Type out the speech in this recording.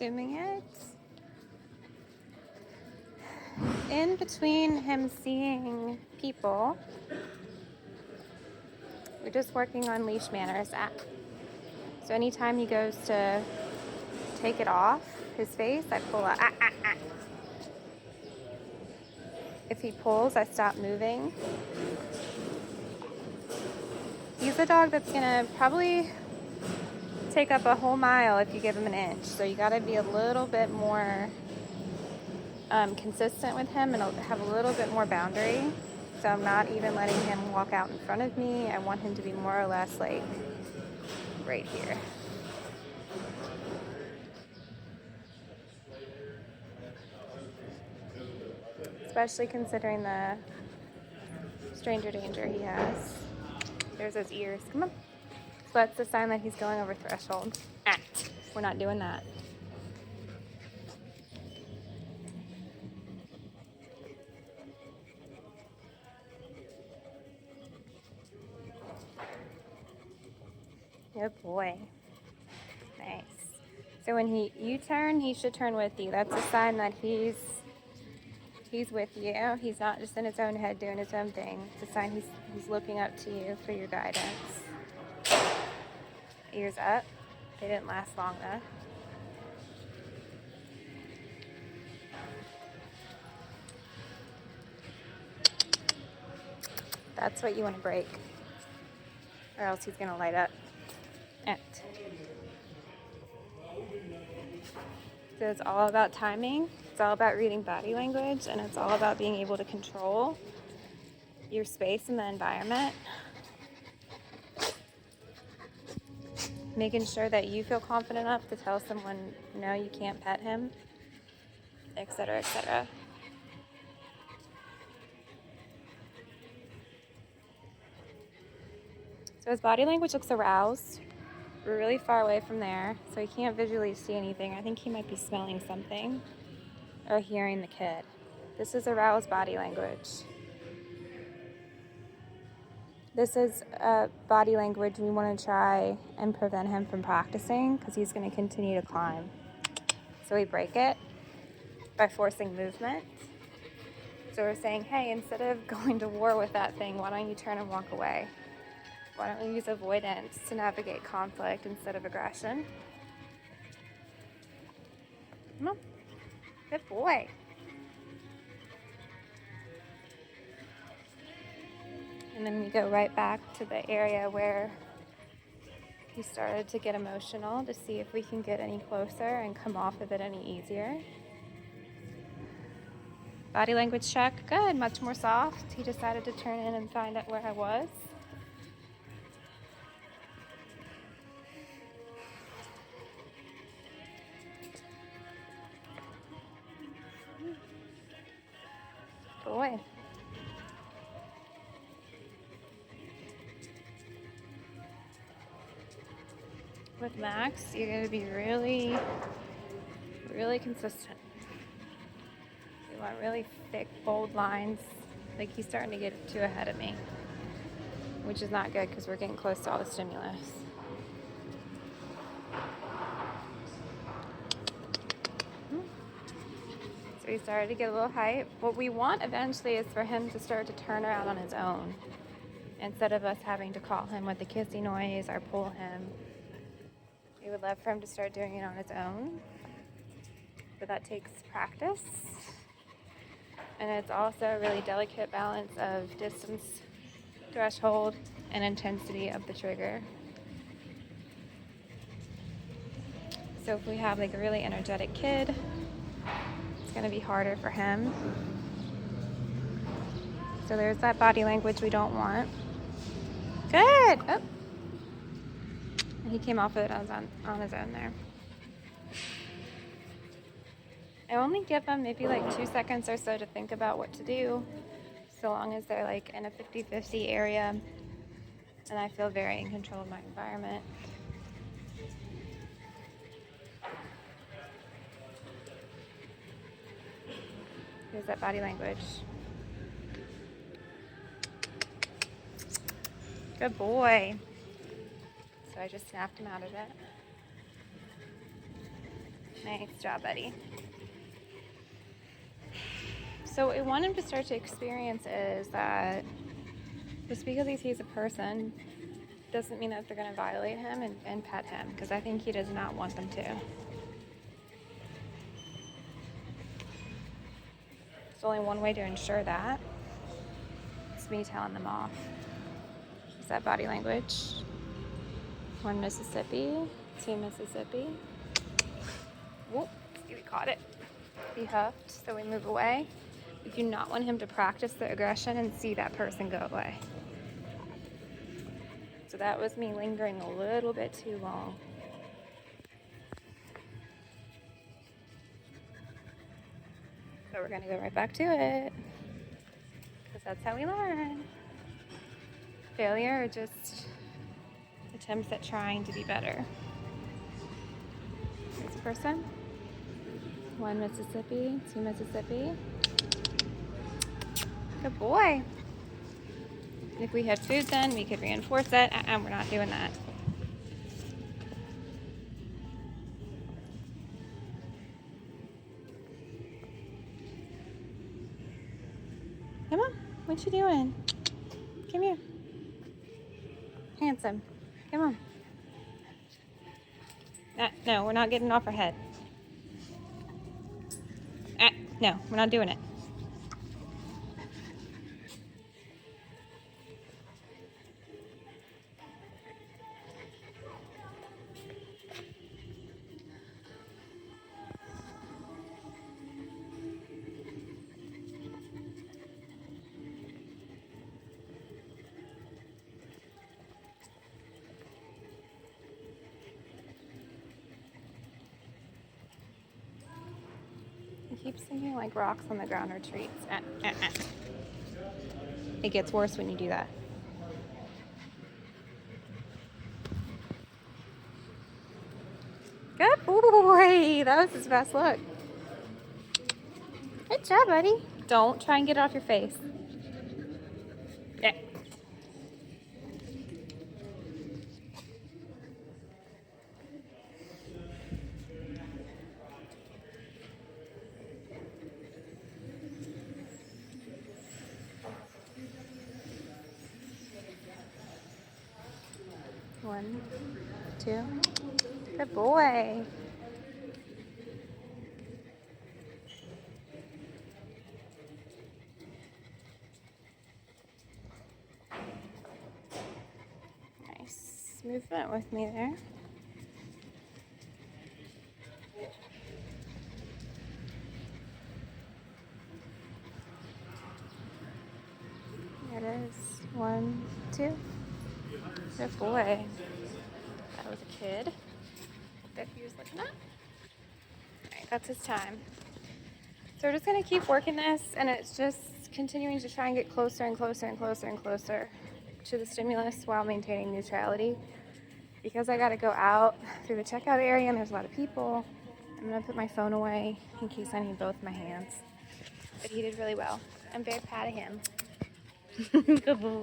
doing it. In between him seeing people, we're just working on leash manners. So anytime he goes to take it off his face, I pull out. If he pulls, I stop moving. He's a dog that's gonna probably take up a whole mile if you give him an inch. So you gotta be a little bit more consistent with him and have a little bit more boundary. So I'm not even letting him walk out in front of me. I want him to be more or less like right here. Especially considering the stranger danger he has. There's his ears. Come on. So that's the sign that he's going over threshold. We're not doing that. Good boy. Nice. So when you turn, he should turn with you. That's a sign that he's with you. He's not just in his own head doing his own thing. It's a sign he's looking up to you for your guidance. Ears up. They didn't last long though. That's what you want to break, or else he's gonna light up. So it's all about timing. It's all about reading body language, and it's all about being able to control your space in the environment. Making sure that you feel confident enough to tell someone, no, you can't pet him, etc., etc. So his body language looks aroused. We're really far away from there, so he can't visually see anything. I think he might be smelling something or hearing the kid. This is aroused body language. This is body language we want to try and prevent him from practicing because he's going to continue to climb. So we break it by forcing movement. So we're saying, hey, instead of going to war with that thing, why don't you turn and walk away? Why don't we use avoidance to navigate conflict instead of aggression? Come on. Good boy. And then we go right back to the area where he started to get emotional to see if we can get any closer and come off of it any easier. Body language check. Good. Much more soft. He decided to turn in and find out where I was. Boy. With Max, you're going to be really, really consistent. You want really thick, bold lines. Like he's starting to get too ahead of me, which is not good because we're getting close to all the stimulus. So he started to get a little hype. What we want eventually is for him to start to turn around on his own instead of us having to call him with the kissy noise or pull him. We would love for him to start doing it on his own, but that takes practice. And it's also a really delicate balance of distance, threshold, and intensity of the trigger. So if we have like a really energetic kid, it's going to be harder for him. So there's that body language we don't want. Good. Oh. He came off of it on his own there. I only give them maybe like 2 seconds or so to think about what to do, so long as they're like in a 50-50 area and I feel very in control of my environment. Here's that body language. Good boy. So I just snapped him out of it. Nice job, buddy. So what we want him to start to experience is that just because he sees a person doesn't mean that they're going to violate him and pet him, because I think he does not want them to. There's only one way to ensure that. It's me telling them off. Is that body language? 1 Mississippi, 2 Mississippi. Whoop, see, we caught it. He huffed, so we move away. We do not want him to practice the aggression and see that person go away. So that was me lingering a little bit too long. So we're gonna go right back to it, because that's how we learn. Failure or just attempts at trying to be better. Here's a person. 1 Mississippi, 2 Mississippi. Good boy. If we had food then, we could reinforce it. We're not doing that. Come on, what you doing? Come here. Handsome. Come on. No, we're not getting off our head. No, we're not doing it. He keeps thinking like rocks on the ground are treats. It gets worse when you do that. Good boy. That was his best look. Good job, buddy. Don't try and get it off your face. Yeah. One, two. Good boy. Nice movement with me there. There it is. 1, 2. Good boy. That was a kid that he was looking at. Alright, that's his time. So we're just going to keep working this, and it's just continuing to try and get closer and closer and closer and closer to the stimulus while maintaining neutrality. Because I got to go out through the checkout area and there's a lot of people, I'm going to put my phone away in case I need both my hands. But he did really well. I'm very proud of him. Good boy.